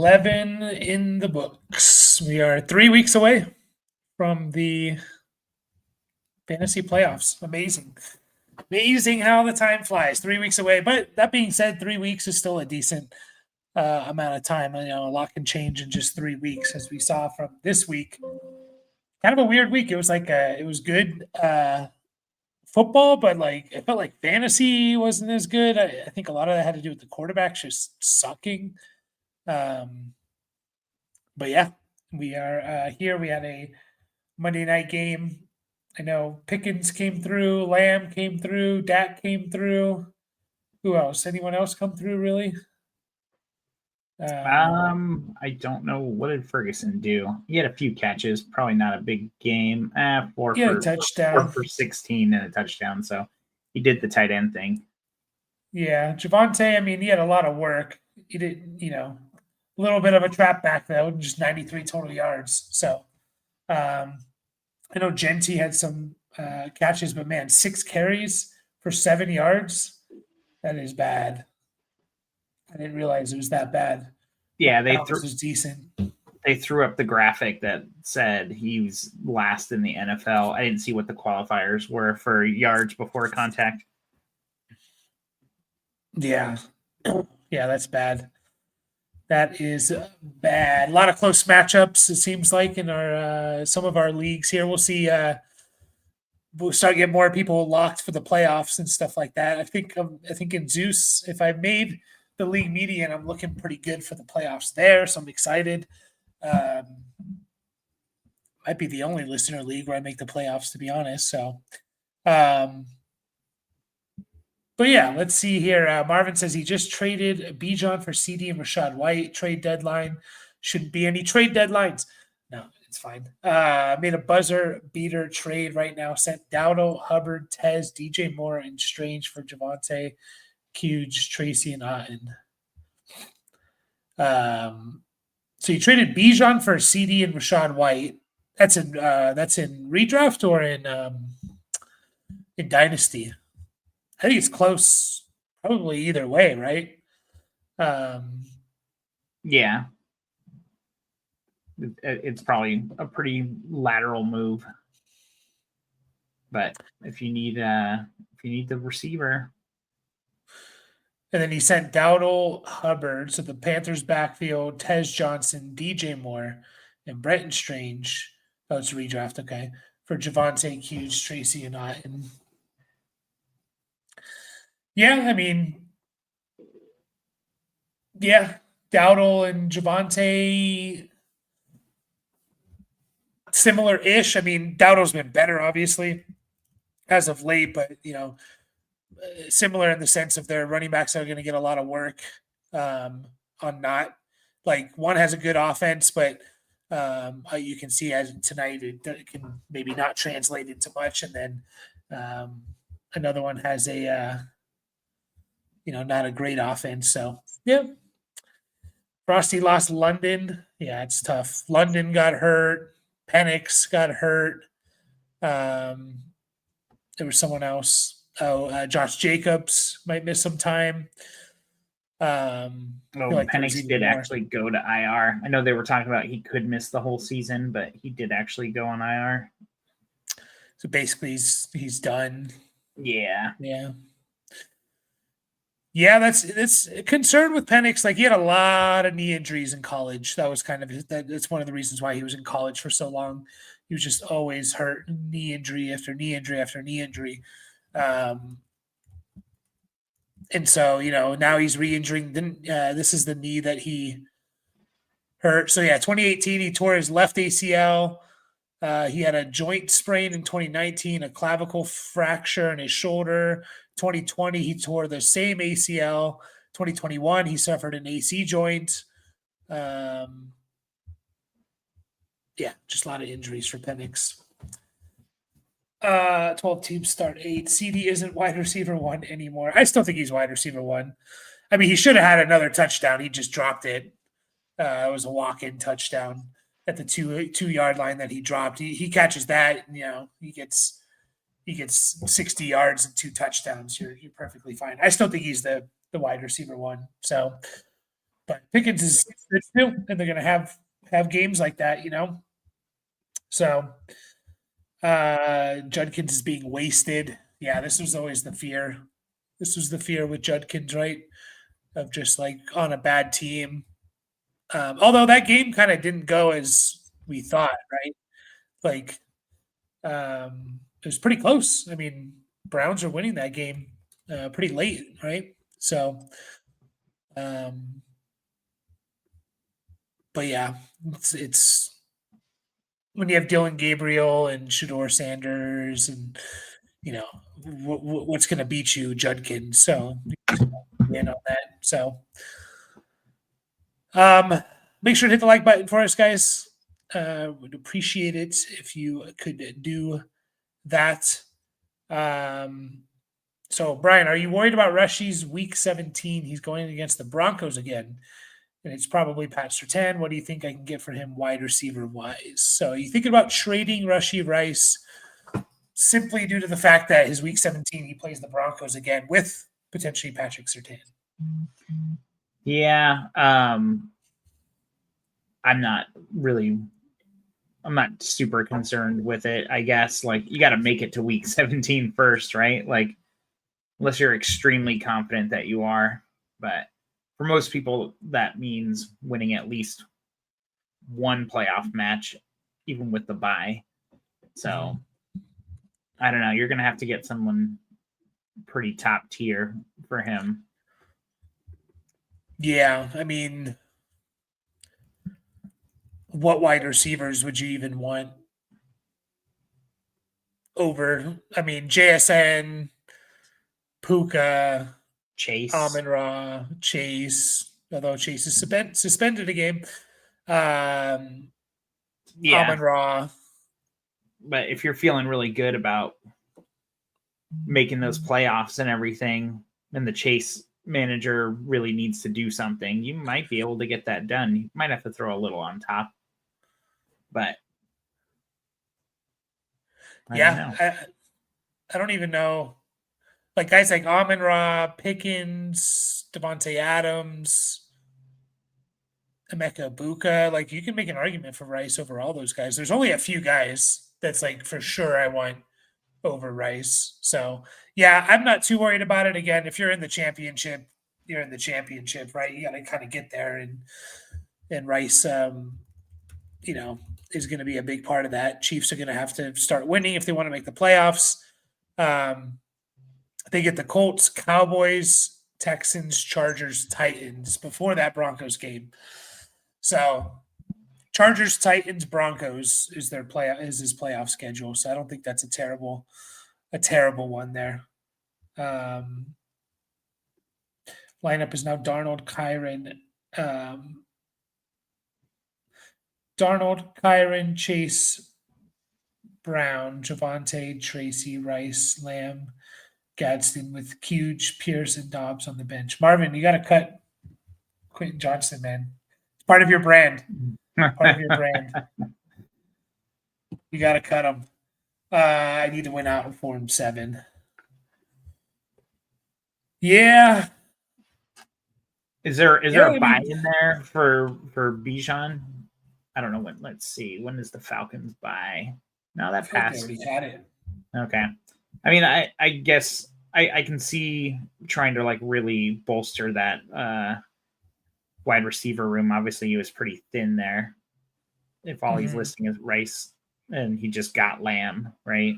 11 in the books. We are 3 weeks away from the fantasy playoffs. Amazing. Amazing how the time flies. 3 weeks away. But that being said, 3 weeks is still a decent amount of time. A lot can change in just 3 weeks, as we saw from this week. Kind of a weird week. It was like it was good football, but like it felt like fantasy wasn't as good. I think a lot of that had to do with the quarterbacks just sucking. But yeah, we are here. We had a Monday night game. I know Pickens came through, Lamb came through, Dak came through. Who else? Anyone else come through really? I don't know. What did Ferguson do? He had a few catches, probably not a big game. Four Yeah, for four touchdown. for 16 and a touchdown. So he did the tight end thing. Yeah, Javante. I mean, he had a lot of work. He did, a little bit of a trap back though, just 93 total yards. So I know Genty had some catches, but man, 6 carries for 7 yards. That is bad. I didn't realize it was that bad. Yeah, Balance was decent. they threw up the graphic that said he was last in the NFL. I didn't see what the qualifiers were for yards before contact. Yeah. Yeah, that's bad. That is bad. A lot of close matchups, it seems like, in our some of our leagues here. We'll see. We'll start getting more people locked for the playoffs and stuff like that. I think in Zeus, if I made the league median, I'm looking pretty good for the playoffs there. So I'm excited. Might be the only listener league where I make the playoffs, to be honest. So, but yeah, let's see here. Marvin says he just traded Bijan for CD and Rashad White. Trade deadline. Shouldn't be any trade deadlines. No, it's fine. Made a buzzer beater trade right now. Sent Dowdle, Hubbard, Tez, DJ Moore, and Strange for Javante, Huge, Tracy, and Otten. So you traded Bijan for CD and Rashad White. That's in redraft or in Dynasty. I think it's close, probably either way, right? Yeah, it's probably a pretty lateral move. But if you need the receiver, and then he sent Dowdle, Hubbard, so the Panthers backfield, Tez Johnson, DJ Moore, and Bretton Strange. Oh, it's a redraft, okay. For Javante, Hughes, Tracy, and Otten. Yeah, I mean, yeah, Dowdle and Javante, similar-ish. I mean, Dowdle's been better, obviously, as of late, but similar in the sense of their running backs are going to get a lot of work on not like one has a good offense, but you can see as tonight it can maybe not translate into much, and then another one has a not a great offense. So yeah, Frosty lost London. Yeah, it's tough. London got hurt. Penix got hurt. There was someone else. Josh Jacobs might miss some time. Penix did actually go to IR. I know they were talking about he could miss the whole season, but he did actually go on IR. So basically, he's done. Yeah. That's a concern with Penix. Like he had a lot of knee injuries in college. That was kind of that's one of the reasons why he was in college for so long. He was just always hurt, knee injury after knee injury after knee injury. And so, now he's re-injuring. This is the knee that he hurt. So, 2018, he tore his left ACL. He had a joint sprain in 2019, a clavicle fracture in his shoulder. 2020, he tore the same ACL. 2021, he suffered an AC joint. Just a lot of injuries for Penix. 12 teams start 8. CD isn't wide receiver 1 anymore. I still think he's wide receiver 1. I mean, he should have had another touchdown. He just dropped it. It was a walk-in touchdown at the 2-yard line that he dropped. He catches that, and, he gets 60 yards and 2 touchdowns. You're perfectly fine. I still think he's the wide receiver 1. So But Pickens is good too, and they're going to have games like that, So Judkins is being wasted. Yeah, this was always the fear. This was the fear with Judkins, right? Of just like on a bad team. Although that game kind of didn't go as we thought, right? Like it was pretty close. I mean, Browns are winning that game pretty late, right? So, um, but yeah, it's when you have Dylan Gabriel and Shador Sanders and what's going to beat you, Judkins. So in on that. So make sure to hit the like button for us, guys. Would appreciate it if you could do that. So Brian, are you worried about Rushy's week 17? He's going against the Broncos again. And it's probably Pat Surtain. What do you think I can get for him wide receiver wise? So are you thinking about trading Rushy Rice simply due to the fact that his week 17 he plays the Broncos again with potentially Patrick Surtain? Yeah. I'm not super concerned with it, I guess. Like, you got to make it to week 17 first, right? Like, unless you're extremely confident that you are. But for most people, that means winning at least one playoff match, even with the bye. So, I don't know. You're going to have to get someone pretty top tier for him. Yeah, I mean, what wide receivers would you even want over? I mean, JSN, Puka, Chase. Amon-Ra, Chase, although Chase is suspended a game. Yeah. Amon-Ra. But if you're feeling really good about making those playoffs and everything, and the Chase manager really needs to do something, you might be able to get that done. You might have to throw a little on top. But I don't even know. Like guys like Amon-Ra, Pickens, Devontae Adams, Emeka Buka, like you can make an argument for Rice over all those guys. There's only a few guys that's like for sure I want over Rice. So yeah, I'm not too worried about it. Again, if you're in the championship, you're in the championship, right? You got to kind of get there, and Rice, is going to be a big part of that. Chiefs are going to have to start winning if they want to make the playoffs. They get the Colts, Cowboys, Texans, Chargers, Titans before that Broncos game. So Chargers, Titans, Broncos is his playoff schedule. So I don't think that's a terrible one there. Lineup is now Darnold, Kyren, Chase, Brown, Javonte, Tracy, Rice, Lamb, Gadsden with Huge, Pierce, and Dobbs on the bench. Marvin, you got to cut Quentin Johnson, man. It's part of your brand. You got to cut him. I need to win out and form 7. Yeah. Is there a buy in there for Bijan? I don't know when. Let's see. When is the Falcons buy? No, that passed. They already had it. Okay. I mean, I guess I can see trying to like really bolster that wide receiver room. Obviously, he was pretty thin there. If all he's listing is Rice and he just got Lamb, right?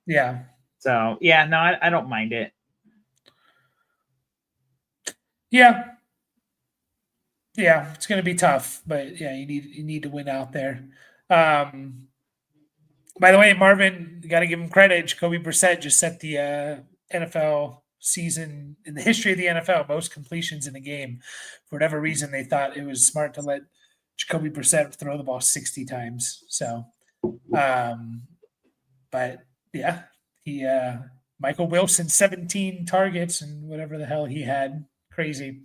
Yeah. So yeah, no, I don't mind it. Yeah. Yeah, it's going to be tough, but yeah, you need to win out there. By the way, Marvin, you got to give him credit. Jacoby Brissett just set the NFL season in the history of the NFL most completions in a game. For whatever reason, they thought it was smart to let Jacoby Brissett throw the ball 60 times. So, but yeah, he Michael Wilson 17 targets and whatever the hell he had, crazy.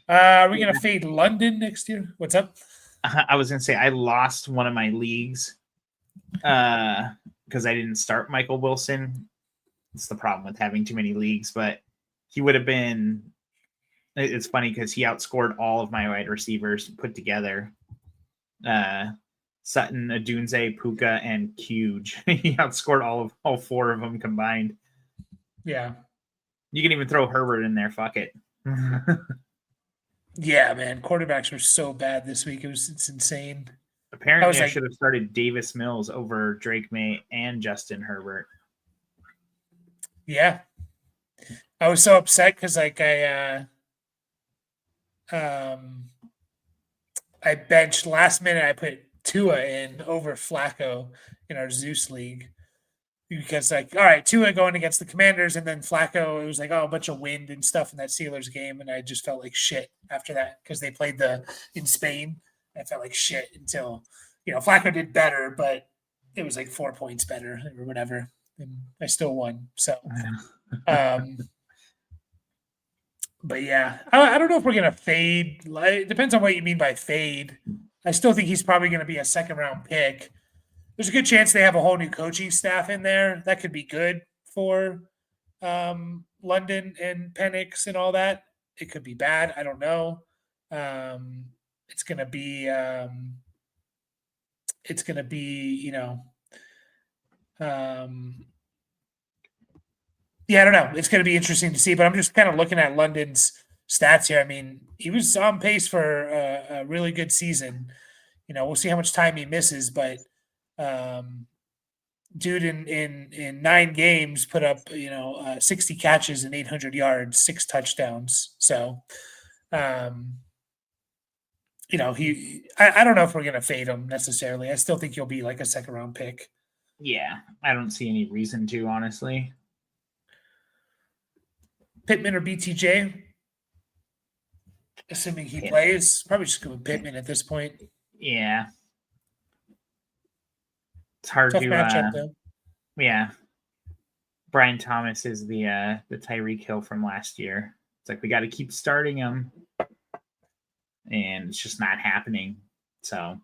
Are we going to fade London next year? What's up? I was going to say I lost one of my leagues because I didn't start Michael Wilson. It's the problem with having too many leagues, but he would have been It's funny because he outscored all of my wide receivers put together. Sutton, Adunze, Puka, and Huge. He outscored all four of them combined. Yeah. You can even throw Herbert in there. Fuck it. Yeah, man. Quarterbacks were so bad this week. It's insane. Apparently, I like- should have started Davis Mills over Drake May and Justin Herbert. Yeah. I was so upset because I benched last minute. I put Tua in over Flacco in our Zeus league because, all right, Tua going against the Commanders, and then Flacco. It was like, oh, a bunch of wind and stuff in that Steelers game, and I just felt like shit after that because they played in Spain. I felt like shit until Flacco did better, but it was like 4 points better or whatever, and I still won. So, but yeah, I don't know if we're gonna fade. It depends on what you mean by fade. I still think he's probably gonna be a second round pick. There's a good chance they have a whole new coaching staff in there. That could be good for London and Penix and all that. It could be bad. I don't know. It's gonna be yeah, I don't know. It's going to be interesting to see, but I'm just kind of looking at London's stats here. I mean, he was on pace for a really good season. We'll see how much time he misses, but dude in 9 games put up 60 catches and 800 yards, 6 touchdowns. So, I don't know if we're going to fade him necessarily. I still think he'll be like a second round pick. Yeah, I don't see any reason to, honestly. Pittman or BTJ? Assuming he plays, probably just go with Pittman at this point. Yeah, it's hard Tough to. Matchup, though. Yeah, Brian Thomas is the Tyreek Hill from last year. It's like we got to keep starting him, and it's just not happening. So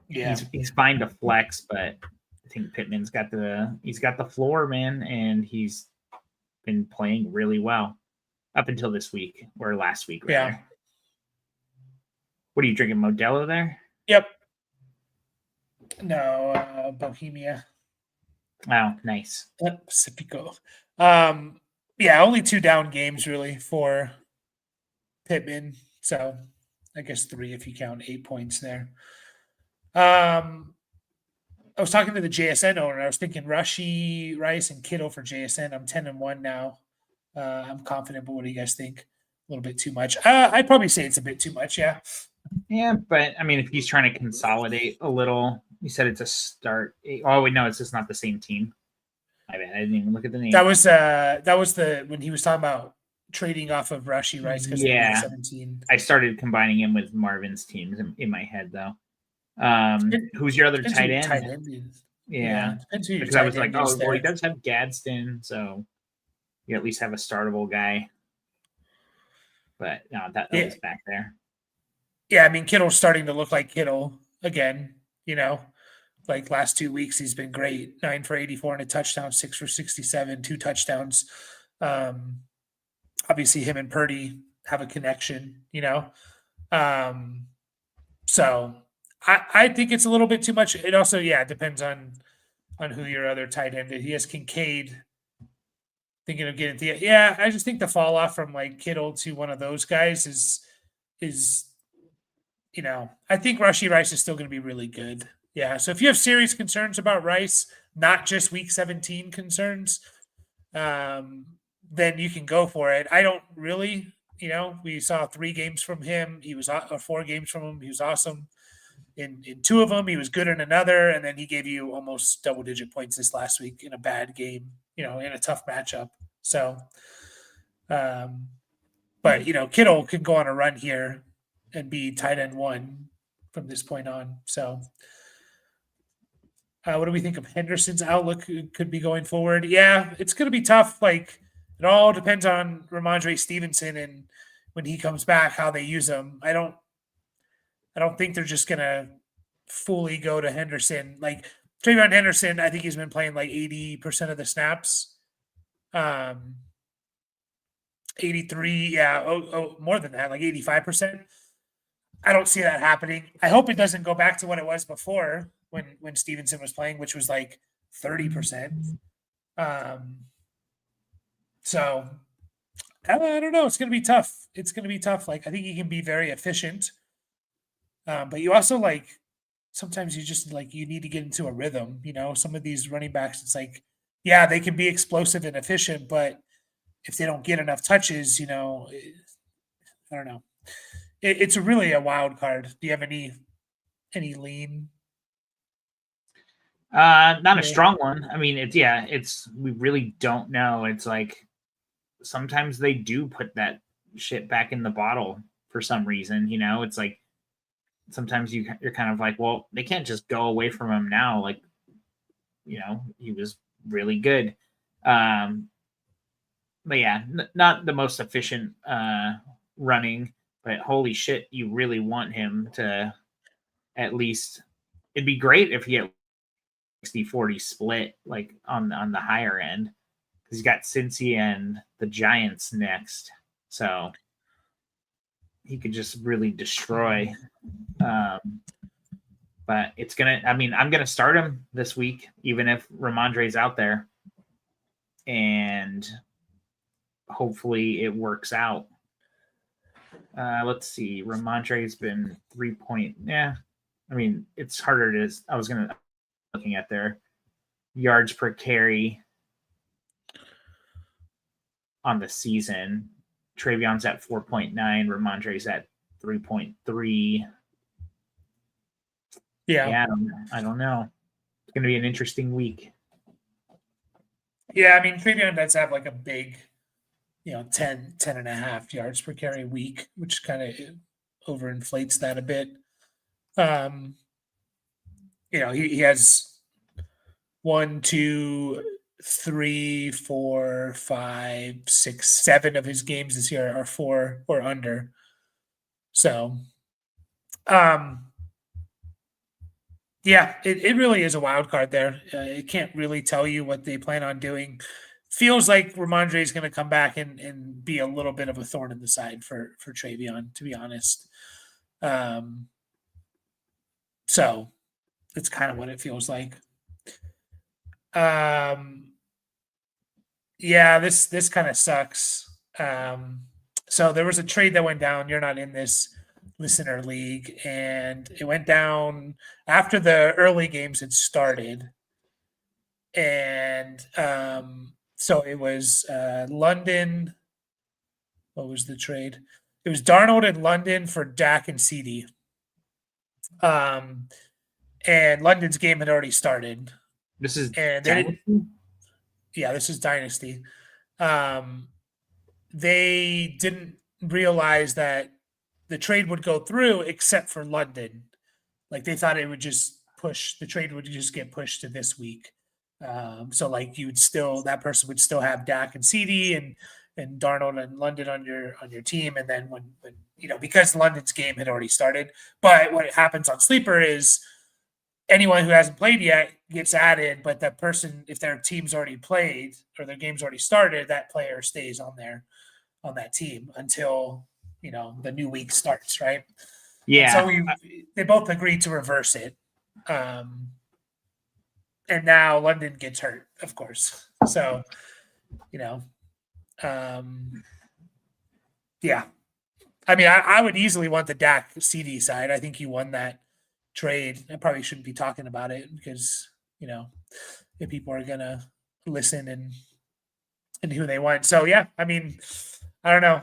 yeah, he's fine to flex, but I think Pittman's got the floor, man, and he's been playing really well up until this week or last week. Rather. Yeah. What are you drinking, Modelo there? Yep. No, Bohemia. Oh, nice. Pacifico. Yeah, only 2 down games really for Pittman. So I guess 3 if you count 8 points there. I was talking to the JSN owner. I was thinking Rushy, Rice, and Kittle for JSN. I'm 10-1 now. I'm confident, but what do you guys think? A little bit too much. I'd probably say it's a bit too much. Yeah. Yeah, but I mean, if he's trying to consolidate a little, you said it's a start. Oh wait, no, it's just not the same team. My bad. I didn't even look at the name. That was when he was talking about trading off of Rushy Rice because they're 17. I started combining him with Marvin's teams in my head though. Who's your other tight end? Tight end is. Yeah. Because I was like, oh, well, he does have Gadsden, so you at least have a startable guy. But no, that was back there. Yeah, I mean, Kittle's starting to look like Kittle again. Like last 2 weeks, he's been great. 9 for 84 and a touchdown, 6 for 67, 2 touchdowns. Obviously, him and Purdy have a connection. So I think it's a little bit too much. It also, depends on who your other tight end is. He has Kincaid. Thinking of getting I just think the fall off from like Kittle to one of those guys is I think Rushy Rice is still going to be really good. Yeah. So if you have serious concerns about Rice, not just week 17 concerns, then you can go for it. I don't really, we saw 3 games from him. He was 4 games from him. He was awesome in 2 of them. He was good in another. And then he gave you almost double-digit points this last week in a bad game, in a tough matchup. So, but, Kittle can go on a run here and be tight end 1 from this point on. So, what do we think of Henderson's outlook could be going forward? Yeah, it's going to be tough. Like, it all depends on Ramondre Stevenson and when he comes back, how they use him. I don't think they're just going to fully go to Henderson. Like, Trayvon Henderson, I think he's been playing like 80% of the snaps. 83, yeah, more than that, like 85%. I don't see that happening. I hope it doesn't go back to what it was before when Stevenson was playing, which was like 30%. So I don't know. It's going to be tough. It's going to be tough. Like I think he can be very efficient, but you also like sometimes you just like you need to get into a rhythm. You know, some of these running backs, it's like yeah, they can be explosive and efficient, but if they don't get enough touches, I don't know. It's really a wild card. Do you have any lean? Not a Yeah. strong one. I mean, it's we really don't know. It's like sometimes they do put that shit back in the bottle for some reason. It's like sometimes you're kind of like, well, they can't just go away from him now. Like, he was really good. But yeah, not the most efficient running, but holy shit, you really want him to at least. It'd be great if he had 60-40 split, like on the higher end, because he's got Cincy and the Giants next, so he could just really destroy. But it's gonna. I mean, I'm gonna start him this week, even if Ramondre's out there, and hopefully it works out. Let's see. Ramondre's been 3 point. Yeah, I mean, it's harder to. I was looking at their yards per carry on the season. Travion's at 4.9. Ramondre's at 3.3. Yeah. I don't know. It's going to be an interesting week. Yeah, I mean, Travion does have like a big, 10 and a half yards per carry week, which kind of overinflates that a bit. He has 1, 2, 3, 4, 5, 6, 7 of his games this year are 4 or under. So, yeah, it really is a wild card there. It can't really tell you what they plan on doing. Feels like Ramondre is going to come back and be a little bit of a thorn in the side for Travion, to be honest. So it's kind of what it feels like. Yeah, this kind of sucks. So there was a trade that went down. You're not in this listener league, and it went down after the early games had started. And so it was London. What was the trade? It was Darnold and London for Dak and CD. And London's game had already started. This is And this is Dynasty. They didn't realize that the trade would go through except for London. Like they thought it would just the trade would just get pushed to this week. So like that person would still have Dak and CD and Darnold and London on your team. And then when because London's game had already started. But what happens on Sleeper is anyone who hasn't played yet gets added, but that person, if their team's already played or their game's already started, that player stays on that team until the new week starts, right? Yeah. And so they both agreed to reverse it. And now London gets hurt, of course. So, yeah. I mean, I would easily want the Dak CD side. I think you won that trade. I probably shouldn't be talking about it because, if people are going to listen and who they want. So, yeah, I mean, I don't know.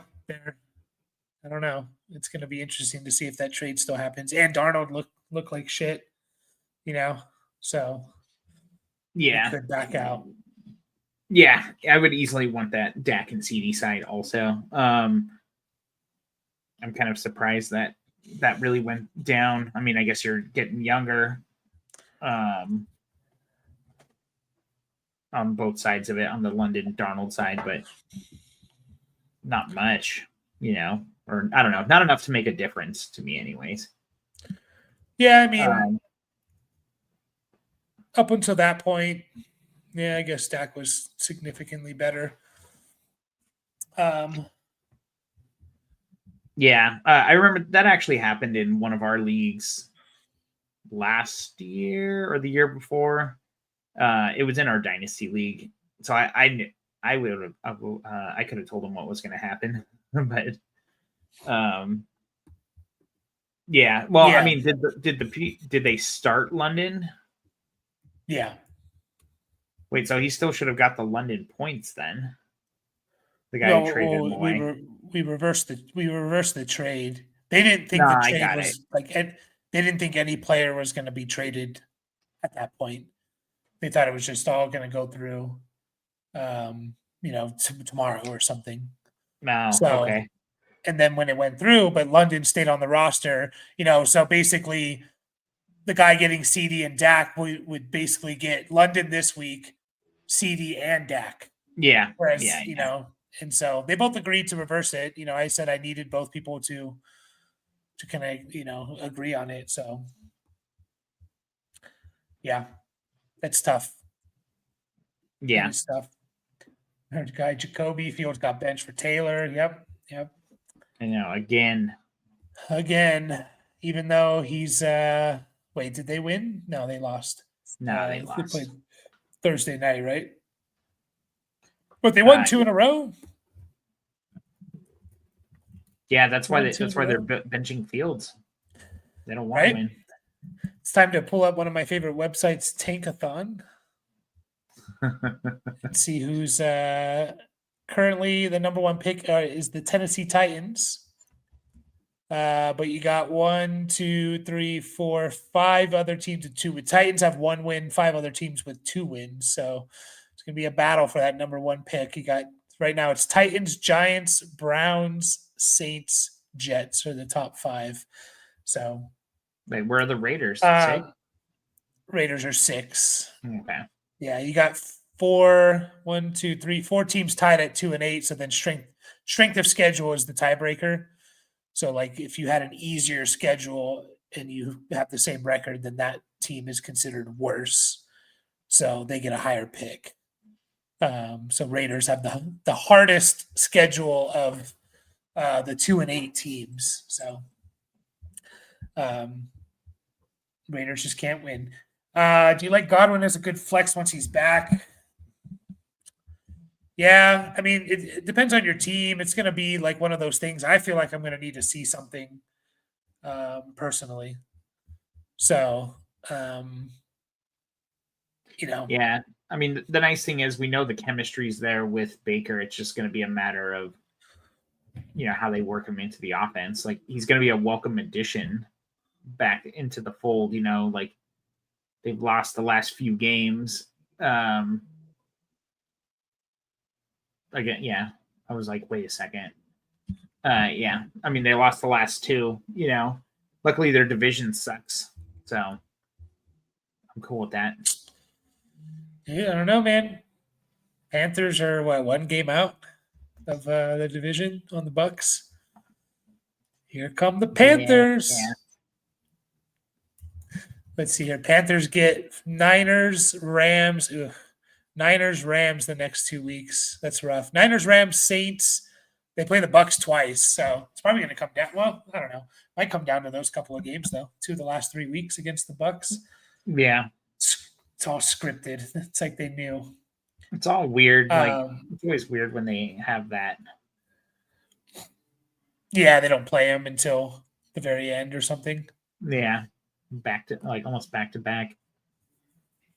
I don't know. It's going to be interesting to see if that trade still happens. And Darnold look like shit, so yeah, could back out. Yeah, I would easily want that Dak and CD side also. I'm kind of surprised that really went down. I mean, I guess you're getting younger on both sides of it, on the London Darnold side, but not much, or I don't know, not enough to make a difference to me anyways. Yeah, I mean, up until that point, yeah, I guess Dak was significantly better. Yeah, I remember that actually happened in one of our leagues last year or the year before. It was in our dynasty league, so I would have I could have told him what was going to happen, but um, yeah. Well, I Yeah, mean, did they start London? yeah. Wait, so he still should have got the London points then. The guy who No, traded him well, away. we reversed the trade. They didn't think the Nah, I trade got it. was like they didn't think any player was going to be traded at that point. They thought it was just all going to go through, tomorrow or something. No, So, okay. and then when it went through, but London stayed on the roster, so basically the guy getting CD and Dak would basically get London this week, CD and Dak. Yeah, Whereas, yeah. and so they both agreed to reverse it. I said I needed both people to kind of, agree on it. So yeah, that's tough. That Yeah. is tough. Our guy Jacoby Fields got benched for Taylor. Yep. Yep. I know. Again. Again, even though he's wait, did they win? No, they lost. No, they They played lost. Thursday night, right? But they won Uh, two in a row. yeah, that's why Won two that's in a why they're row. benching Fields. They don't want to Right? win. It's time to pull up one of my favorite websites, Tankathon, and see who's currently the number one pick is the Tennessee Titans. But you got 1, 2, 3, 4, 5 other teams with 2. With Titans have 1 win, 5 other teams with 2 wins. So it's gonna be a battle for that number 1 pick. You got right now it's Titans, Giants, Browns, Saints, Jets are the top 5. So Wait, where are the Raiders? 6? Raiders are 6. Okay. Yeah, you got 4, 1, 2, 3, 4 teams tied at 2 and 8. So then strength of schedule is the tiebreaker. So, like, if you had an easier schedule and you have the same record, then that team is considered worse. So they get a higher pick. So Raiders have the hardest schedule of the 2 and 8 teams. So Raiders just can't win. Do you like Godwin as a good flex once he's back? Yeah, I mean, it depends on your team. It's going to be like one of those things. I feel like I'm going to need to see something personally. So, Yeah. I mean, the nice thing is we know the chemistry's there with Baker. It's just going to be a matter of, how they work him into the offense. Like, he's going to be a welcome addition back into the fold. Like, they've lost the last few games. Again, yeah. I was like, wait a second. Yeah. I mean, they lost the last 2. Luckily their division sucks, so I'm cool with that. yeah, I don't know, man. Panthers are what, 1 game out of the division on the Bucks. Here come the Panthers. Yeah. Let's see here. Panthers get Niners, Rams. Ugh. Niners, Rams the next 2 weeks. That's rough. Niners, Rams, Saints. They play the Bucks twice, so it's probably going to come down. Well, I don't know. Might come down to those couple of games though. 2 of the last 3 weeks against the Bucks. Yeah. It's all scripted. It's like they knew. It's all weird. It's always weird when they have that. Yeah, they don't play them until the very end or something. Yeah. Almost back to back.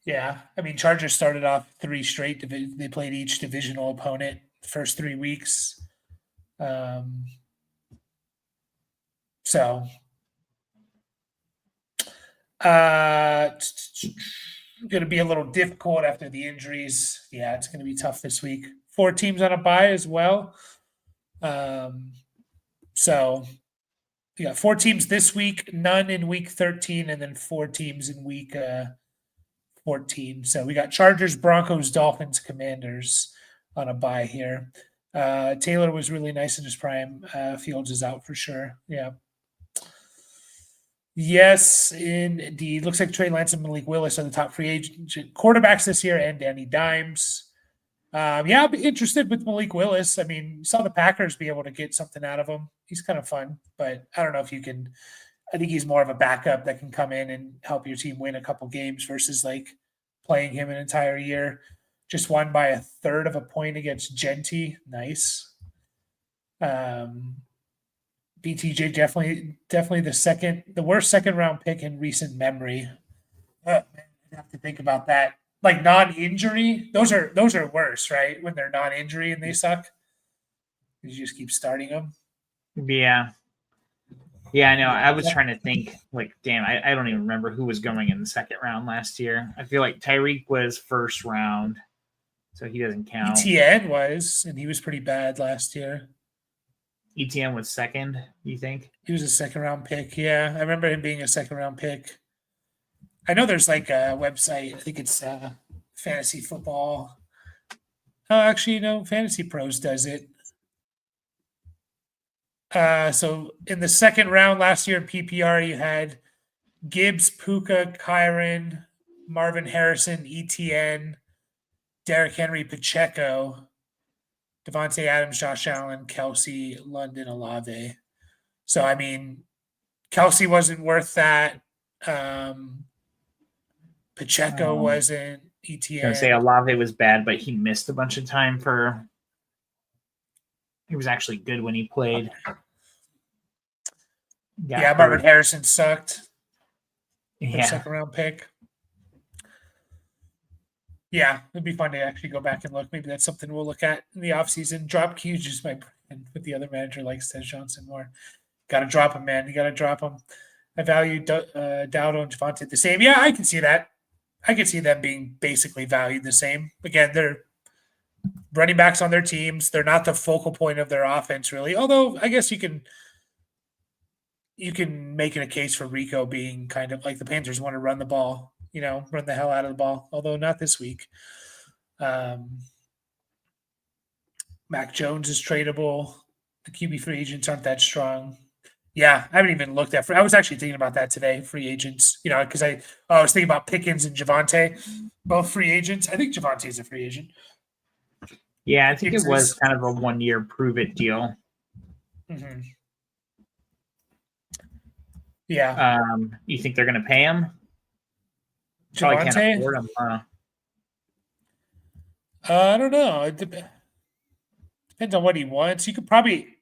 Yeah, I mean, Chargers started off 3 straight. They played each divisional opponent the first 3 weeks. So, going to be a little difficult after the injuries. Yeah, it's going to be tough this week. 4 teams on a bye as well. So you got 4 teams this week, none in week 13, and then 4 teams in week 14. So we got Chargers, Broncos, Dolphins, Commanders on a bye here. Taylor was really nice in his prime. Fields is out for sure. Yeah. Yes, indeed. Looks like Trey Lance and Malik Willis are the top free agent quarterbacks this year, and Danny Dimes. Yeah, I'll be interested with Malik Willis. I mean, saw the Packers be able to get something out of him. He's kind of fun, but I don't know if you can. I think he's more of a backup that can come in and help your team win a couple games versus like playing him an entire year. Just won by a third of a point against Genty. Nice. BTJ definitely the worst second round pick in recent memory. Man, I have to think about that. Like non-injury, those are worse, right? When they're non-injury and they suck, you just keep starting them. Yeah. Yeah, I know. I was trying to think, like, damn, I don't even remember who was going in the second round last year. I feel like Tyreek was first round, so he doesn't count. ETN was, and he was pretty bad last year. ETN was second, you think? He was a second round pick. Yeah, I remember him being a second round pick. I know there's like a website. I think it's Fantasy Football. Oh, actually, no, Fantasy Pros does it. So in the second round last year in PPR, you had Gibbs, Puka, Kyron, Marvin Harrison, ETN, Derrick Henry, Pacheco, Devontae Adams, Josh Allen, Kelsey, London, Olave. So I mean, Kelsey wasn't worth that. Pacheco wasn't. ETN. I was gonna say Olave was bad, but he missed a bunch of time for. He was actually good when he played. Yeah, Marvin Harrison sucked. Yeah, second round pick. Yeah, it'd be fun to actually go back and look. Maybe that's something we'll look at in the offseason. Drop Q's just my brand, but the other manager likes Ted Johnson more. Got to drop him, man. You got to drop him. I value Dowdle and Javonte the same. Yeah, I can see that. I can see them being basically valued the same. Again, they're running backs on their teams. They're not the focal point of their offense, really. Although I guess you can make it a case for Rico being kind of like the Panthers want to run the ball, run the hell out of the ball, although not this week. Mac Jones is tradable. The QB free agents aren't that strong. Yeah, I haven't even looked at. I was actually thinking about that today. Free agents, because I was thinking about Pickens and Javonte, both free agents. I think Javonte is a free agent. Yeah, I think it was kind of a 1 year prove it deal. Mm-hmm. Yeah. You think they're going to pay him? Javonte? Probably can't afford him. I don't know. It depends on what he wants. You could probably.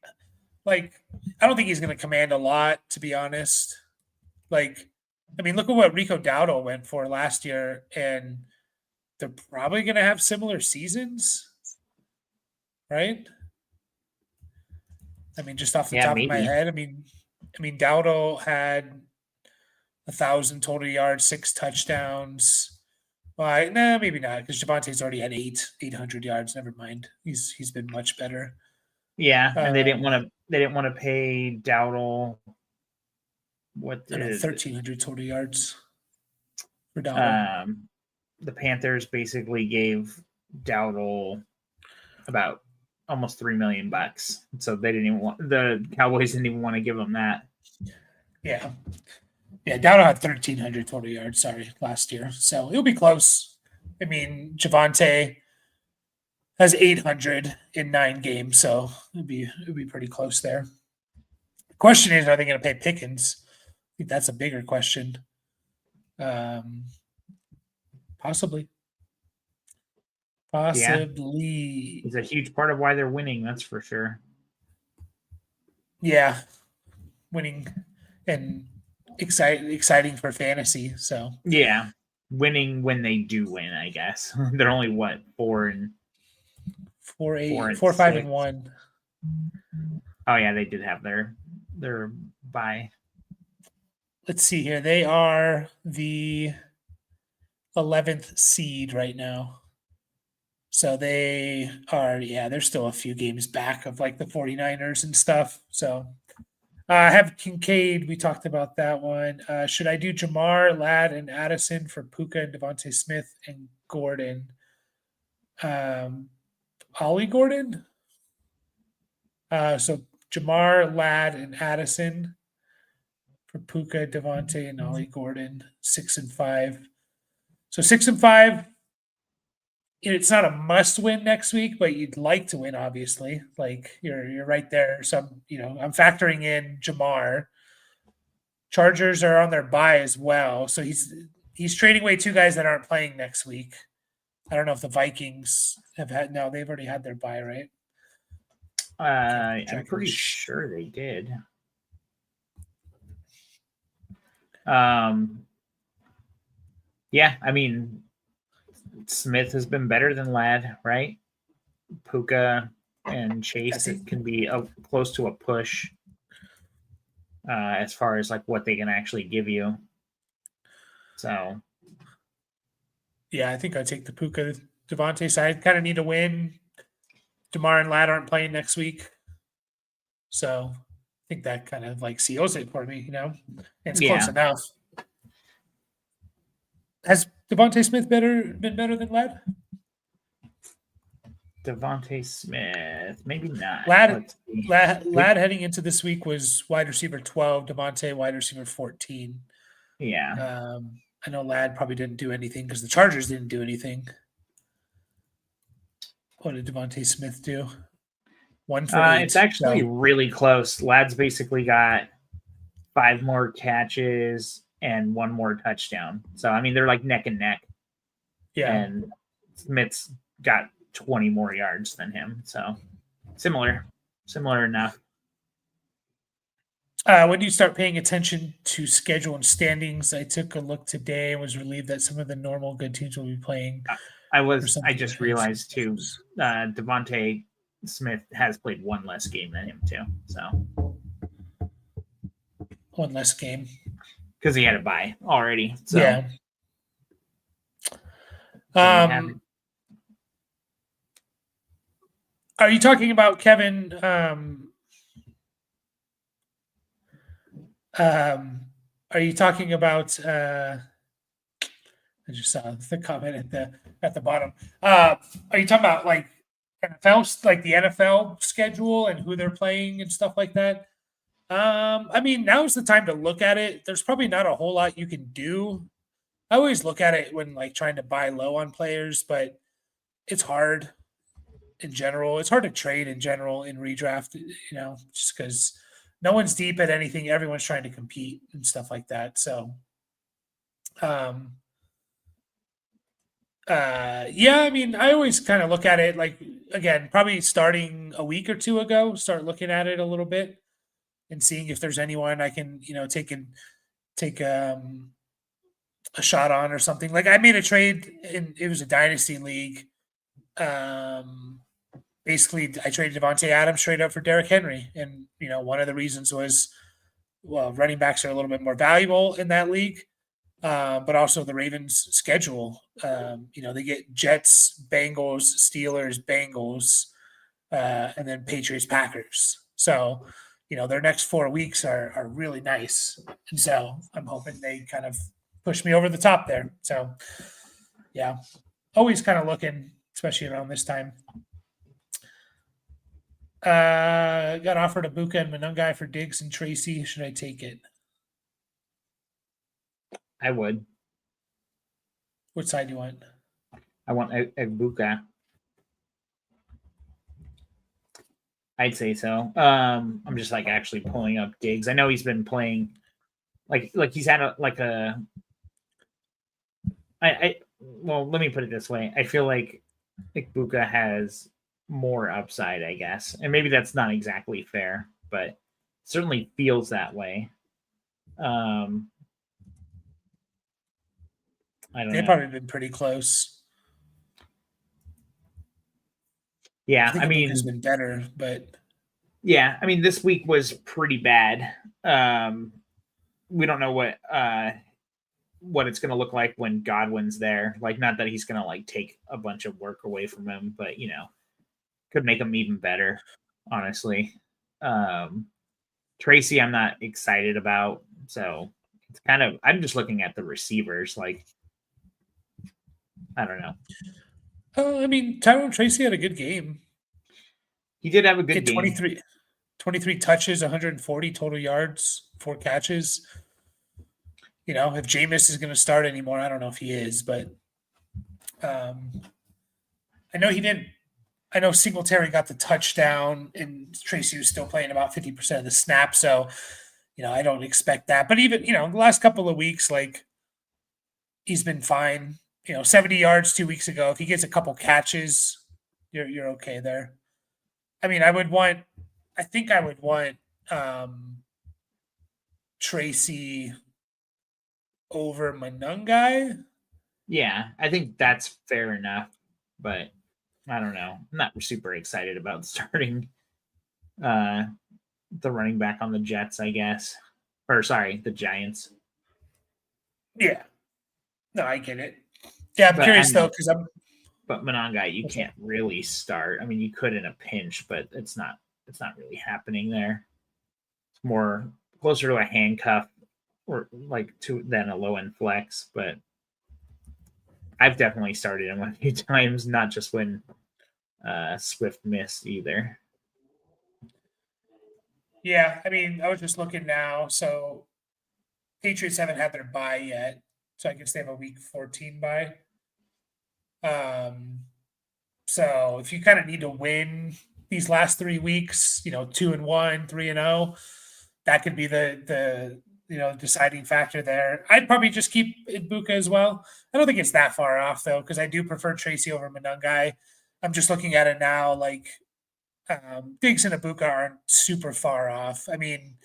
I don't think he's going to command a lot, to be honest. Look at what Rico Dowdle went for last year, and they're probably going to have similar seasons, right? Just off the top of my head, Dowdle had 1,000 total yards, 6 touchdowns. Well, maybe not, because Javonte's already had 800 yards. Never mind. He's been much better. Yeah, and they didn't want to pay Dowdle 1,300 total yards for Dowdle. The Panthers basically gave Dowdle about almost $3 million, so they didn't even want the Cowboys didn't even want to give him that. Yeah, Dowdle had 1,300 total yards. Last year, so it'll be close. Javonte has 800 in 9 games, so it'd be pretty close there. The question is, are they going to pay Pickens? I think that's a bigger question. Possibly. Yeah. It's a huge part of why they're winning, that's for sure. Yeah, winning and exciting for fantasy. So yeah, winning when they do win, I guess. They're only 4-5 and 1. Oh yeah, they did have their bye. Let's see here. They are the 11th seed right now. So they are, they're still a few games back of the 49ers and stuff. So I have Kincaid. We talked about that one. Should I do Jamar, Ladd, and Addison for Puka and Devontae Smith and Gordon? Ollie Gordon? So Jamar, Ladd, and Addison for Puka, Devontae, and Ollie Gordon, 6 and 5. So 6 and 5. it's not a must win next week, but you'd like to win, obviously. Like you're right there. Some, I'm factoring in Jamar. Chargers are on their bye as well. So he's trading away two guys that aren't playing next week. I don't know if the Vikings have had no, they've already had their bye, right? I'm pretty sure they did. Yeah, I mean, Smith has been better than Ladd, right? Puka and Chase can be close to a push as far as like what they can actually give you. So, yeah, I think I'd take the Puka Devontae side. Kind of need to win. DeMar and Ladd aren't playing next week, so I think that kind of like seals it for me. It's close enough. Has Devontae Smith been better than Ladd? Devontae Smith, maybe not. Ladd heading into this week was wide receiver 12, Devontae wide receiver 14. Yeah. I know Ladd probably didn't do anything because the Chargers didn't do anything. What did Devontae Smith do? 1 for 8. It's actually really close. Ladd's basically got 5 more catches and 1 more touchdown. So, I mean, they're like neck and neck. Yeah. And Smith's got 20 more yards than him. So, similar enough. When do you start paying attention to schedule and standings? I took a look today and was relieved that some of the normal good teams will be playing. I just realized too, Devontae Smith has played 1 less game than him too. So 1 less game because he had a bye already. So. Yeah. Are you talking about Kevin? Are you talking about? I just saw the comment at the bottom. Are you talking about like NFL, like the NFL schedule and who they're playing and stuff like that? I mean, now's the time to look at it. There's probably not a whole lot you can do. I always look at it when like trying to buy low on players, but it's hard in general. It's hard to trade in general in redraft, just because no one's deep at anything. Everyone's trying to compete and stuff like that. So, yeah, I mean, I always kind of look at it like, again, probably starting a week or two ago, start looking at it a little bit and seeing if there's anyone I can, take a shot on or something. Like I made a trade and it was a dynasty league. Basically I traded Devontae Adams straight up for Derrick Henry. And, one of the reasons was, well, running backs are a little bit more valuable in that league. But also the Ravens schedule. They get Jets, Bengals, Steelers, Bengals, and then Patriots, Packers. So, their next 4 weeks are really nice. And so I'm hoping they kind of push me over the top there. So, yeah, always kind of looking, especially around this time. Got offered a Buka and Manungai for Diggs and Tracy. Should I take it? I would. What side do you want? I want Buka. I'd say so. I'm just like actually pulling up Diggs. I know he's been playing like he's had well, let me put it this way. I feel like Buka has more upside, I guess. And maybe that's not exactly fair, but certainly feels that way. They've probably been pretty close. Yeah, I mean, it's been better, but yeah, I mean, this week was pretty bad. We don't know what it's going to look like when Godwin's there. Like, not that he's going to like take a bunch of work away from him, but could make him even better. Honestly, Tracy, I'm not excited about. So it's kind of I'm just looking at the receivers. Like, I don't know. I mean, Tyrone Tracy had a good game. He did have a good game. 23 touches, 140 total yards, 4 catches. If Jameis is going to start anymore, I don't know if he is, but I know he didn't. I know Singletary got the touchdown, and Tracy was still playing about 50% of the snap. So, I don't expect that. But even the last couple of weeks, like he's been fine. 70 yards 2 weeks ago. If he gets a couple catches, you're okay there. I mean, I think I would want Tracy over Manungai. Yeah, I think that's fair enough, but I don't know. I'm not super excited about starting uh the running back on the Jets, I guess. Or sorry, the Giants. Yeah. No, I get it. Yeah, I'm But I curious don't though, know. because I'm But Monangai, you what's that? can't really start. I mean, you could in a pinch, but it's not really happening there. It's more closer to a handcuff or like to than a low end flex, but I've definitely started him a few times, not just when Swift missed either. Yeah, I mean, I was just looking now. So Patriots haven't had their bye yet, so I guess they have a week 14 bye. Um, so if you kind of need to win these last 3 weeks, 2-1, 3-0, that could be the deciding factor there. I'd probably just keep Ibuka as well. I don't think it's that far off though, because I do prefer Tracy over Manungai. I'm just looking at it now, like Diggs and Ibuka aren't super far off. I mean,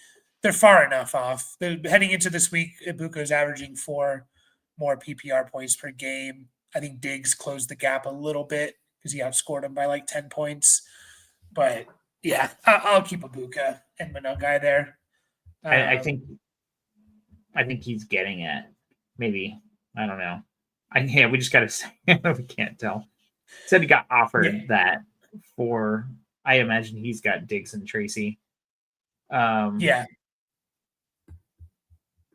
they're far enough off. Heading into this week, Ibuka is averaging 4 more PPR points per game. I think Diggs closed the gap a little bit because he outscored him by like 10 points. But yeah, I'll keep Ibuka and Manungai there. I Um, think he's getting it. Maybe I don't know. Yeah, we just gotta say we can't tell. Said he got offered yeah, that for. I imagine he's got Diggs and Tracy. yeah,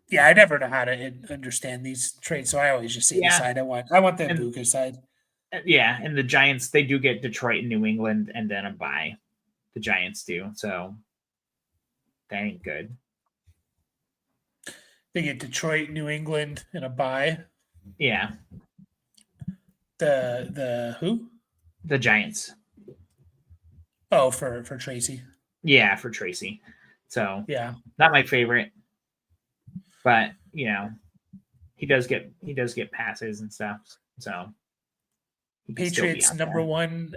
yeah. I never know how to understand these trades, so I always just say the Yeah, side I want. I want the and Ibuka side. yeah, and the Giants they do get Detroit and New England, and then a bye. The Giants do, so that ain't good. They get Detroit, New England, and a bye. Yeah, The who? the Giants. Oh, for Tracy. Yeah, for Tracy. So Yeah, not my favorite, but he does get passes and stuff, so he can still be Patriots out number there. one,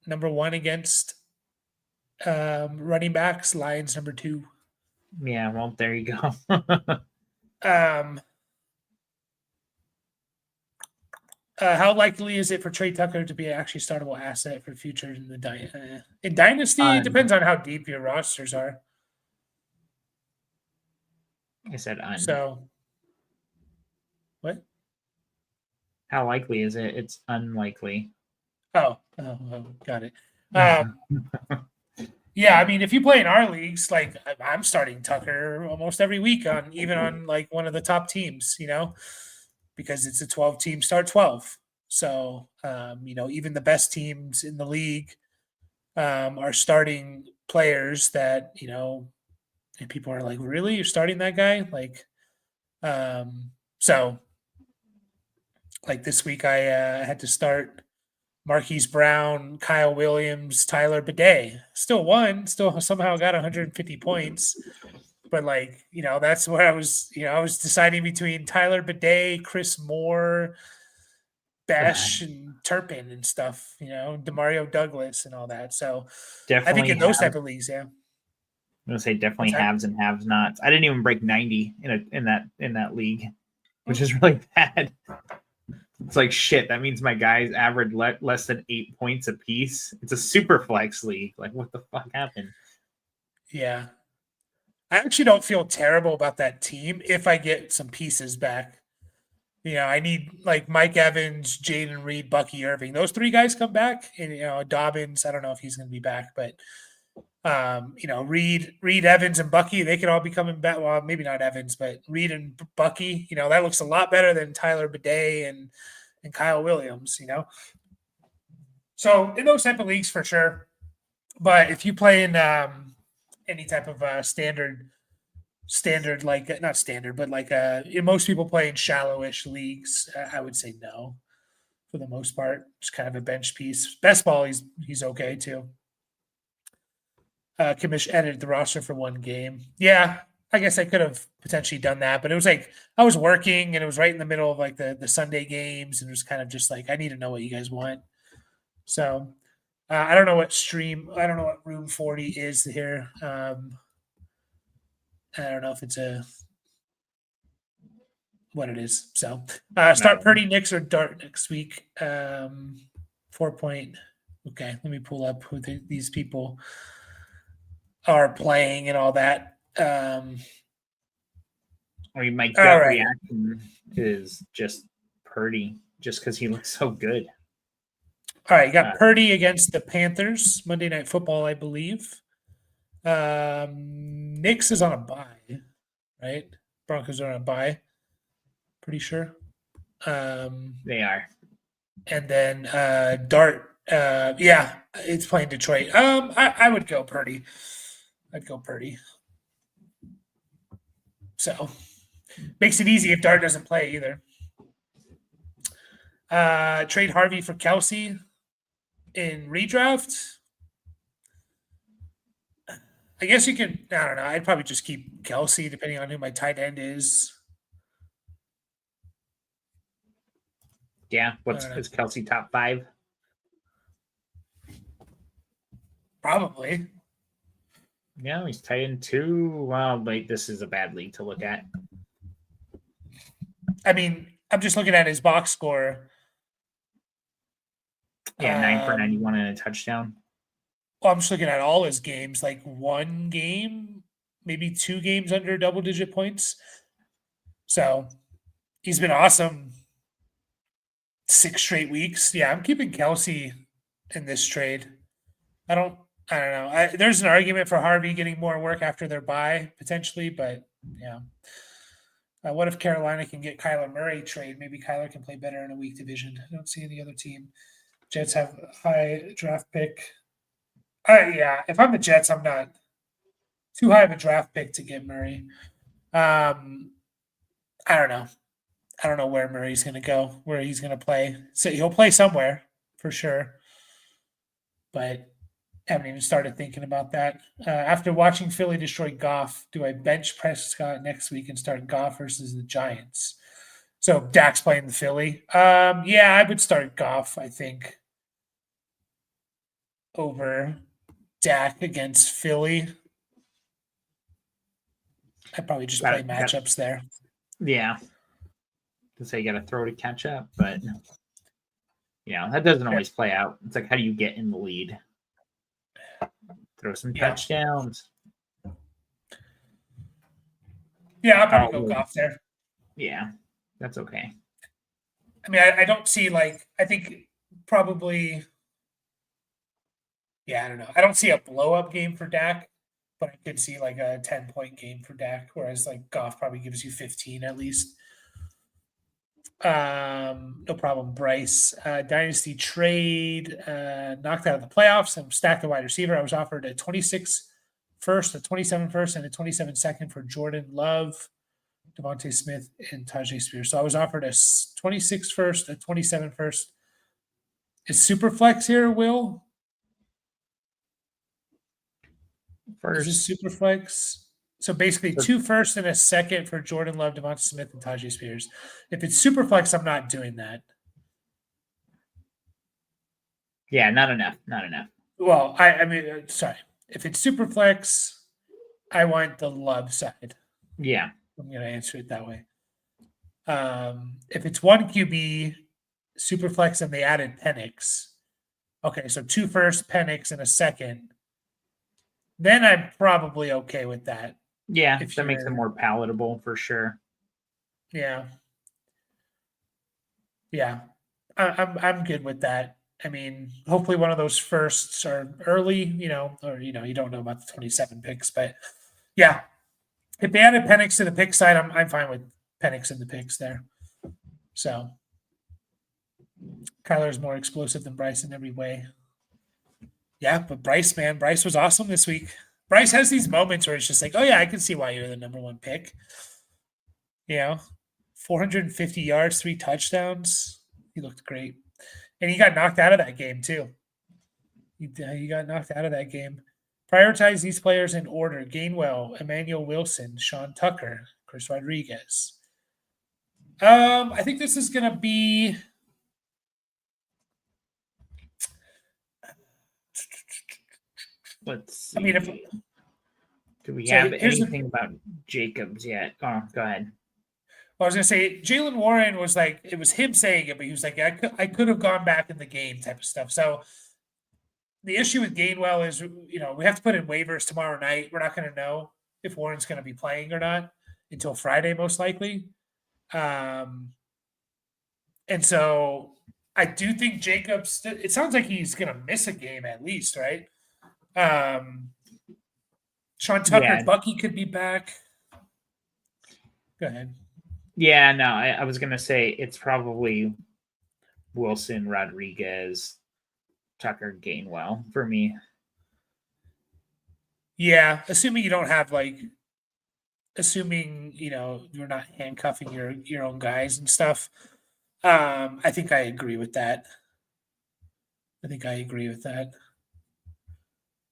number one against running backs. Lions number two. Yeah, well, there you go. Um, how likely is it for Trey Tucker to be an actually startable asset for future in the in Dynasty? It un, depends on how deep your rosters are. I said un. So what? How likely is it? It's unlikely. Oh, got it. Um, yeah, I mean, if you play in our leagues, like I'm starting Tucker almost every week on even on like one of the top teams, because it's a 12 team start 12. So, even the best teams in the league are starting players that, and people are like, really? You're starting that guy? So like this week, I had to start Marquise Brown, Kyle Williams, Tyler Bidet. Still won, still somehow got 150 points. But that's where I was deciding between Tyler Bidet, Chris Moore, Besh and Turpin and stuff, Demario Douglas and all that. So I think Definitely in those have. type of leagues, yeah. I'm gonna say definitely What's that? haves and haves nots. I didn't even break 90 in that league, which Hmm. is really bad. It's like shit. That means my guys average less than 8 points a piece. It's a super flex league. Like what the fuck happened? Yeah. I actually don't feel terrible about that team if I get some pieces back. I need like Mike Evans, Jaden Reed, Bucky Irving. Those three guys come back, and Dobbins. I don't know if he's going to be back, but Reed, Evans, and Bucky, they could all be coming back. Well, maybe not Evans, but Reed and Bucky. That looks a lot better than Tyler Bidet and Kyle Williams. So in those type of leagues for sure. But if you play in any type of standard like not standard, but like most people play in shallowish leagues, I would say no. for the most part. Just kind of a bench piece. Best ball, he's okay too. Commish edited the roster for one game. Yeah, I guess I could have potentially done that, but it was like I was working and it was right in the middle of like the Sunday games, and it was kind of just like I need to know what you guys want. So I don't know what room 40 is here. I don't know if it's what it is. So start Purdy, Knicks, or Dart next week. 4 point. Okay, let me pull up who these people are playing and all that. I mean, my gut reaction is just Purdy, just because he looks so good. All right, you got Purdy against the Panthers, Monday Night Football, I believe. Knicks is on a bye, right? Broncos are on a bye. Pretty sure. They are. And then Dart, yeah, it's playing Detroit. I would go Purdy. I'd go Purdy. So makes it easy if Dart doesn't play either. Trade Harvey for Kelsey in redraft. I guess you could. I don't know. I'd probably just keep Kelsey depending on who my tight end is. Yeah. Is Kelsey top 5? Probably. Yeah, he's tight end 2. Well, like this is a bad league to look at. I mean, I'm just looking at his box score. Yeah, 9 for 91 and a touchdown. Well, I'm just looking at all his games, like one game, maybe 2 games under double-digit points. So he's been awesome 6 straight weeks. Yeah, I'm keeping Kelsey in this trade. I don't know. There's an argument for Harvey getting more work after their bye, potentially, but yeah. What if Carolina can get Kyler Murray trade? Maybe Kyler can play better in a weak division. I don't see any other team. Jets have a high draft pick. Yeah, if I'm the Jets, I'm not too high of a draft pick to get Murray. I don't know. I don't know where Murray's going to go, where he's going to play. So he'll play somewhere for sure, but I haven't even started thinking about that. After watching Philly destroy Goff, do I bench Prescott next week and start Goff versus the Giants? So Dak's playing the Philly. Yeah, I would start Goff, I think, over Dak against Philly. I'd probably just play matchups there. Yeah. So you got to throw to catch up, but yeah, that doesn't always play out. It's like, how do you get in the lead? Throw some touchdowns. Yeah, I'll probably go Goff there. Yeah, that's okay. I mean, I don't see I think probably. Yeah, I don't know. I don't see a blow-up game for Dak, but I could see like a 10-point game for Dak, whereas like Goff probably gives you 15 at least. No problem, Bryce. Dynasty trade, knocked out of the playoffs and stacked the wide receiver. I was offered a 26 first, a 27 first, and a 27 second for Jordan Love, Devontae Smith, and Tajay Spears. So I was offered a 26 first, a 27 first. Is Superflex here, Will? First. Is this Superflex? So basically 2 first and a second for Jordan Love, Devontae Smith, and Tajay Spears. If it's Superflex, I'm not doing that. Yeah, not enough. Not enough. Well, I mean, sorry. If it's Superflex, I want the Love side. Yeah. I'm going to answer it that way. If it's 1 QB, Superflex, and they added Penix. Okay, so 2 first, Penix, and a second. Then I'm probably okay with that. Yeah, that makes it more palatable for sure. Yeah. Yeah. I'm good with that. I mean, hopefully one of those firsts are early, or you don't know about the 27 picks, but yeah. If they added Penix to the pick side, I'm fine with Penix in the picks there. So Kyler's more explosive than Bryce in every way. Yeah, but Bryce was awesome this week. Bryce has these moments where it's just like, oh yeah, I can see why you're the number 1 pick. 450 yards, 3 touchdowns. He looked great. And he got knocked out of that game too. He got knocked out of that game. Prioritize these players in order: Gainwell, Emmanuel Wilson, Sean Tucker, Chris Rodriguez. I think this is going to be. Let's see. I mean, if do we So have here's the- anything about Jacobs yet? Oh, go ahead. I was gonna say Jalen Warren was like, it was him saying it, but he was like, I could have gone back in the game type of stuff. So the issue with Gainwell is, we have to put in waivers tomorrow night. We're not going to know if Warren's going to be playing or not until Friday, most likely. And so I do think Jacobs, it sounds like he's going to miss a game at least, right? Sean Tucker, Yeah. Bucky could be back. Go ahead. Yeah, no, I was gonna say it's probably Wilson, Rodriguez, Tucker, Gainwell for me. Yeah, assuming you don't have assuming you're not handcuffing your own guys and stuff. I think I agree with that.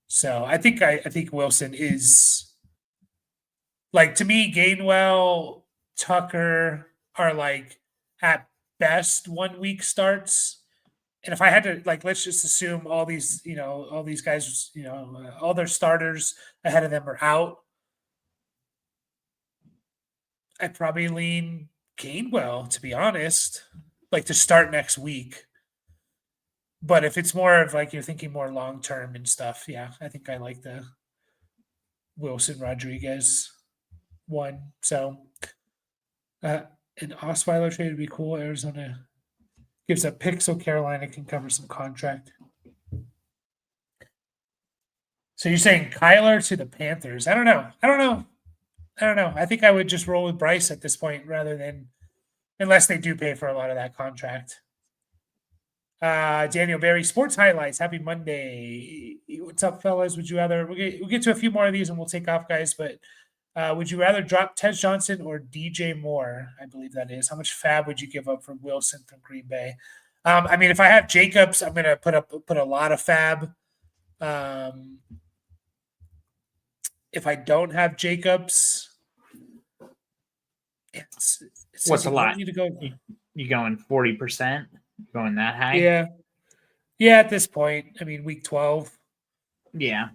So I think Wilson is, like, to me, Gainwell, Tucker are like at best 1 week starts. And if I had to, like, let's just assume all these guys, all their starters ahead of them are out, I'd probably lean Gainwell, to be honest, like to start next week. But if it's more of like you're thinking more long term and stuff, yeah, I think I like the Wilson Rodriguez one. So an Osweiler trade would be cool. Arizona gives up pick so Carolina can cover some contract. So you're saying Kyler to the Panthers? I don't know. I think I would just roll with Bryce at this point rather than, unless they do pay for a lot of that contract. Daniel Berry, sports highlights. Happy Monday. What's up, fellas? Would you rather, we'll get to a few more of these and we'll take off, guys, but would you rather drop Tez Johnson or DJ Moore? I believe that is. How much fab would you give up for Wilson from Green Bay? I mean, if I have Jacobs, I'm going to put a lot of fab. If I don't have Jacobs, What's a lot? You to go. You going 40%? Going that high? Yeah. At this point, I mean, week 12. Yeah,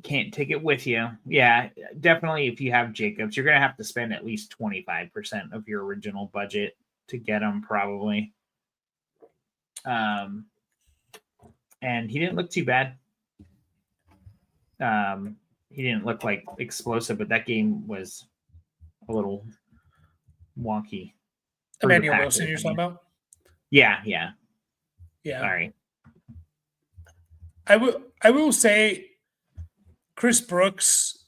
can't take it with you. Yeah, definitely. If you have Jacobs, you're gonna have to spend at least 25% of your original budget to get him, probably. And he didn't look too bad. He didn't look like explosive, but that game was a wonky. Emmanuel Wilson, you're talking about? Yeah. Sorry. I will say Chris Brooks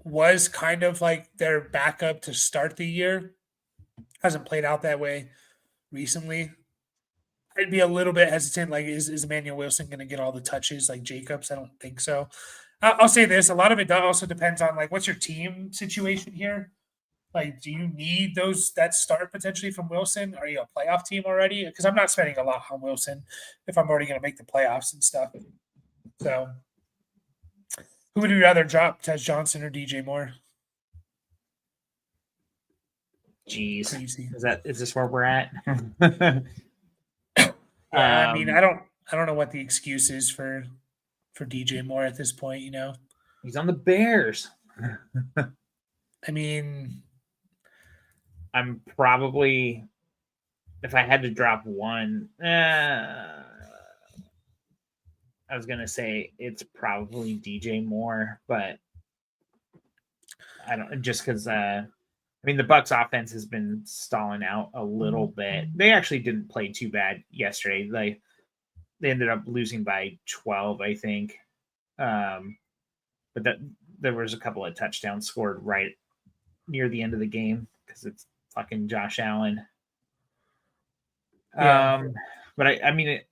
was kind of like their backup to start the year. Hasn't played out that way recently. I'd be a little bit hesitant. Like, is Emmanuel Wilson going to get all the touches like Jacobs? I don't think so. I'll say this. A lot of it also depends on, like, what's your team situation here? Like, do you need that start potentially from Wilson? Are you a playoff team already? Because I'm not spending a lot on Wilson if I'm already going to make the playoffs and stuff. So, who would you rather drop, Tez Johnson or DJ Moore? Jeez, Crazy. Is this where we're at? I mean, I don't know what the excuse is for DJ Moore at this point. He's on the Bears. I mean, I'm probably, if I had to drop one, I was going to say it's probably DJ Moore, but I don't, just because, the Bucs offense has been stalling out a little bit. They actually didn't play too bad yesterday. They ended up losing by 12, I think. But there was a couple of touchdowns scored right near the end of the game because it's fucking Josh Allen. Yeah. But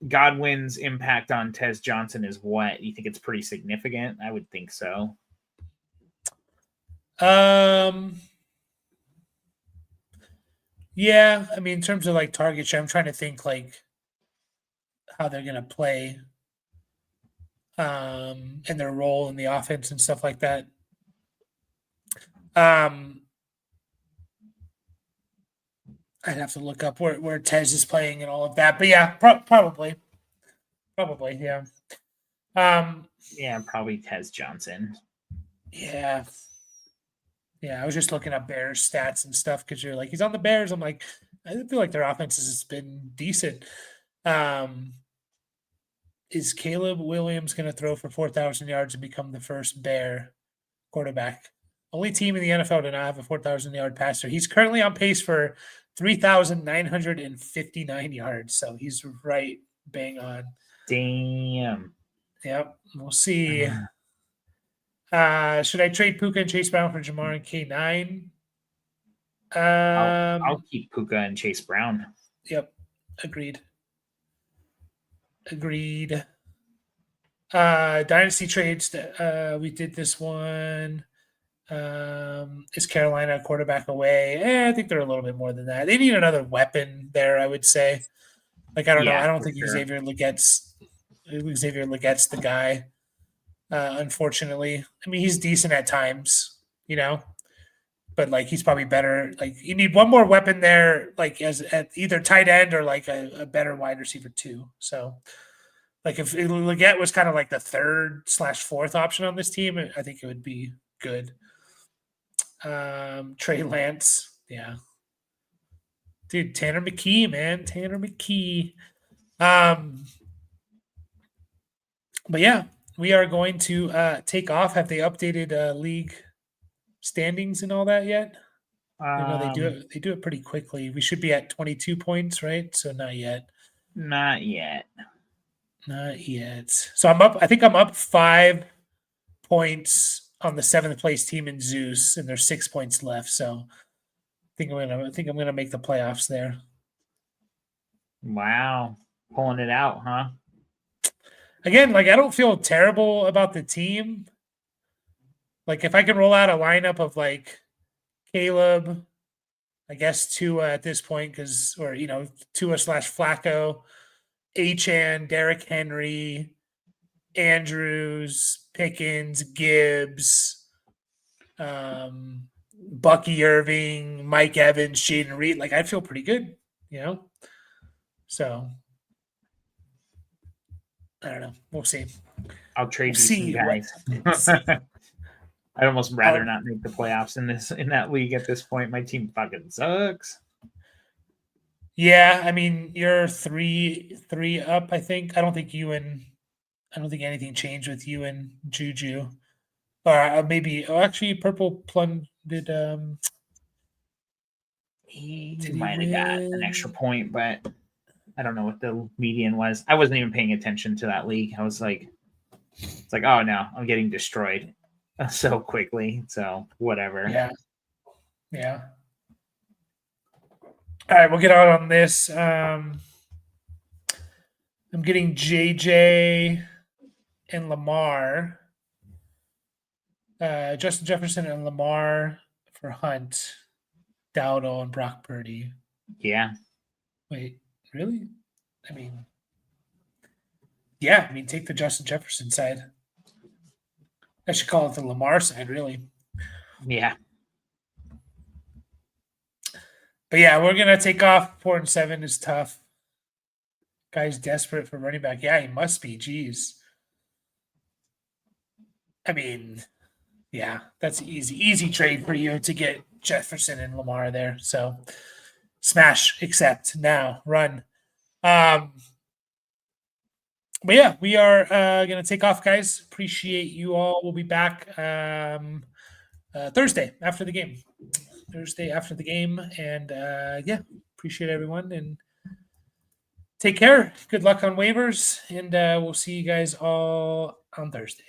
Godwin's impact on Tez Johnson is what? You think it's pretty significant? I would think so. Yeah, in terms of like target share, I'm trying to think, like, how they're going to play and their role in the offense and stuff like that. I'd have to look up where Tez is playing and all of that. But yeah, probably, yeah. Yeah, probably Tez Johnson. Yeah. Yeah, I was just looking up Bears stats and stuff because you're like, he's on the Bears. I'm like, I feel like their offense has been decent. Is Caleb Williams going to throw for 4,000 yards and become the first Bear quarterback? Only team in the NFL to not have a 4,000-yard passer. He's currently on pace for 3,959 yards. So he's right bang on. Damn. Yep. We'll see. Should I trade Puka and Chase Brown for Jamar and K9? I'll keep Puka and Chase Brown. Yep. Agreed. Dynasty trades. We did this one. Is Carolina a quarterback away? I think they're a little bit more than that. They need another weapon there, I would say. Like, I don't know. I don't think Xavier Leggette's the guy. Unfortunately, I mean, he's decent at times, but like he's probably better. Like, you need one more weapon there, like as at either tight end or like a better wide receiver too. So, like if Leggett was kind of like the 3rd/4th option on this team, I think it would be good. Trey Lance, yeah, dude, Tanner McKee, man, Tanner McKee. But yeah. We are going to take off. Have they updated league standings and all that yet? They do it. They do it pretty quickly. We should be at 22 points, right? So not yet. Not yet. So I'm up. I think I'm up 5 points on the 7th place team in Zeus, and there's 6 points left. So I think I'm gonna make the playoffs there. Wow, pulling it out, huh? Again, like I don't feel terrible about the team. Like if I can roll out a lineup of like Caleb, I guess Tua at this point, Tua /Flacco, Achane, Derrick Henry, Andrews, Pickens, Gibbs, Bucky Irving, Mike Evans, Jaden Reed. Like I feel pretty good, So I don't know. We'll see. I'll trade you some guys. I'd almost rather not make the playoffs in that league at this point. My team fucking sucks. Yeah, I mean you're 3 up. I think. I don't think anything changed with you and Juju, or maybe. Oh, actually, Purple Plum did. He might have got an extra point, but I don't know what the median was. I wasn't even paying attention to that league. I was like, it's like, oh no, I'm getting destroyed so quickly. So whatever. Yeah. All right, we'll get out on this. I'm getting JJ and Lamar. Justin Jefferson and Lamar for Hunt, Dowdle, and Brock Purdy. Yeah. Wait. Really? Take the Justin Jefferson side. I should call it the Lamar side, really. Yeah. But yeah, we're going to take off. 4-7 is tough. Guy's desperate for running back. Yeah, he must be. Jeez. I mean, yeah, that's easy trade for you to get Jefferson and Lamar there. So smash, accept, now, run. But yeah, we are going to take off, guys. Appreciate you all. We'll be back Thursday after the game. And appreciate everyone and take care. Good luck on waivers, and we'll see you guys all on Thursday.